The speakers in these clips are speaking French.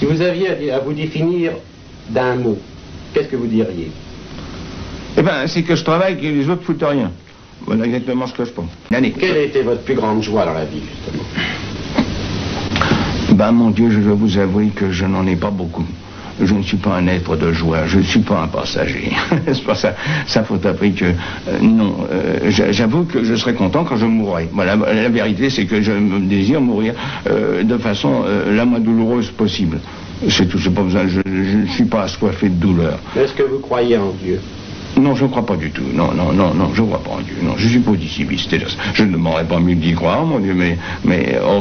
Si vous aviez à vous définir d'un mot, qu'est-ce que vous diriez? Eh ben, c'est que je travaille et que les autres foutent rien. Voilà exactement ce que je pense. Quelle a été votre plus grande joie dans la vie, justement? Ben, mon Dieu, je dois vous avouer que je n'en ai pas beaucoup. Je ne suis pas un être de joie, je ne suis pas un passager. C'est pas ça, ça faut appris que... non, j'avoue que je serais content quand je mourrai. Voilà, la vérité, c'est que je me désire mourir de façon la moins douloureuse possible. C'est tout, c'est pas besoin, je ne suis pas assoiffé de douleur. Est-ce que vous croyez en Dieu? Non, je ne crois pas du tout. Non, je ne crois pas en Dieu. Non, je suis positiviste, hélas. Je ne demanderais pas mieux d'y croire, mon Dieu, mais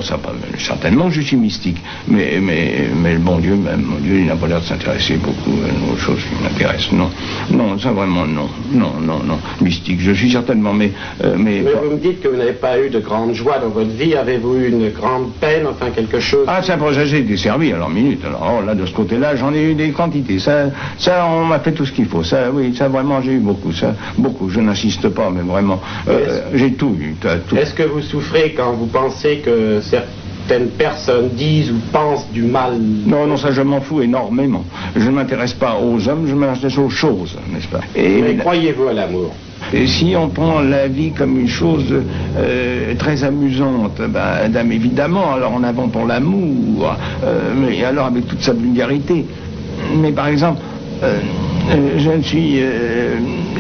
ça pas, certainement, je suis mystique. Mais le bon Dieu, même, mon Dieu, il n'a pas l'air de s'intéresser beaucoup aux choses qui m'intéressent. Non, ça vraiment, non. Mystique, je suis certainement, mais vous me dites que vous n'avez pas eu de grande joie dans votre vie. Avez-vous eu une grande peine, enfin quelque chose? Ah, ça, j'ai été servi, alors, minute. Alors, là, de ce côté-là, j'en ai eu des quantités. Ça, on m'a fait tout ce qu'il faut. Ça, oui, ça, vraiment, j'ai eu beaucoup, ça, beaucoup. Je n'insiste pas, mais vraiment, j'ai tout eu. Tout. Est-ce que vous souffrez quand vous pensez que certaines personnes disent ou pensent du mal? Non, ça, je m'en fous énormément. Je ne m'intéresse pas aux hommes, je m'intéresse aux choses, n'est-ce pas? Mais croyez-vous à l'amour? Et si on prend la vie comme une chose très amusante, ben, évidemment, alors en avant pour l'amour, mais alors avec toute sa vulgarité. Mais par exemple,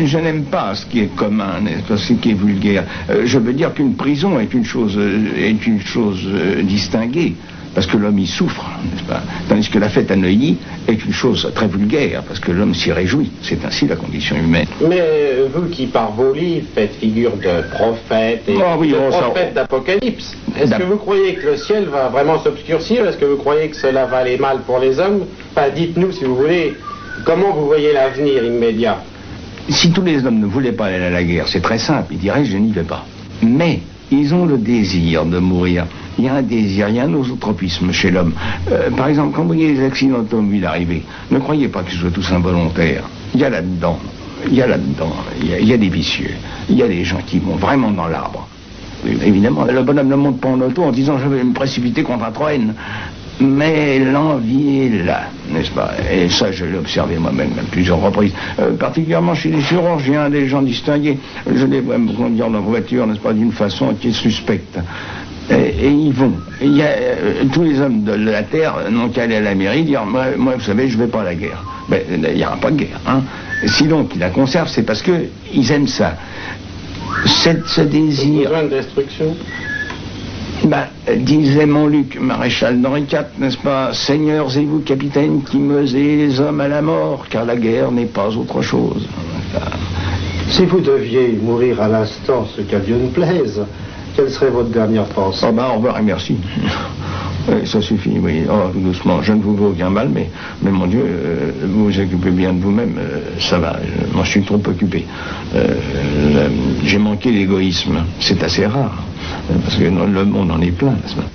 je n'aime pas ce qui est commun, ce qui est vulgaire. Je veux dire qu'une prison est une chose distinguée, parce que l'homme y souffre, n'est-ce pas? Tandis que la fête à Neuilly est une chose très vulgaire, parce que l'homme s'y réjouit. C'est ainsi la condition humaine. Mais vous qui, par vos livres, faites figure de prophète et prophète d'Apocalypse, est-ce que vous croyez que le ciel va vraiment s'obscurcir? Est-ce que vous croyez que cela va aller mal pour les hommes? Enfin, dites-nous, si vous voulez, comment vous voyez l'avenir immédiat? Si tous les hommes ne voulaient pas aller à la guerre, c'est très simple, ils diraient je n'y vais pas. Mais ils ont le désir de mourir. Il y a un désir, il y a un nootropisme chez l'homme. Par exemple, quand vous voyez les accidents automobiles arriver, ne croyez pas qu'ils soient tous involontaires. Il y a là-dedans, il y a des vicieux, il y a des gens qui vont vraiment dans l'arbre. Évidemment, le bonhomme ne monte pas en auto en disant je vais me précipiter contre un train. Mais l'envie est là, n'est-ce pas? Et ça, je l'ai observé moi-même à plusieurs reprises. Particulièrement chez les chirurgiens, des gens distingués. Je les vois me conduire dans leur voiture, n'est-ce pas, d'une façon qui est suspecte. Et ils vont. Il y a, tous les hommes de la Terre n'ont qu'à aller à la mairie dire moi, vous savez, je ne vais pas à la guerre. Ben, il n'y aura pas de guerre. Hein. Si donc ils la conservent, c'est parce qu'ils aiment ça. Ce désir... besoin de destruction. Disait Montluc, maréchal d'Henri IV, n'est-ce pas? Seigneurs et vous, capitaines, qui mesez les hommes à la mort, car la guerre n'est pas autre chose. Si vous deviez mourir à l'instant, ce qu'à Dieu ne plaise, quelle serait votre dernière pensée? Au revoir et merci. Oui, ça suffit, oui. Oh, doucement, je ne vous veux aucun mal, mais mon Dieu, vous vous occupez bien de vous-même, ça va. Moi, je suis trop occupé. J'ai manqué l'égoïsme. C'est assez rare, parce que le monde en est plein, n'est-ce pas?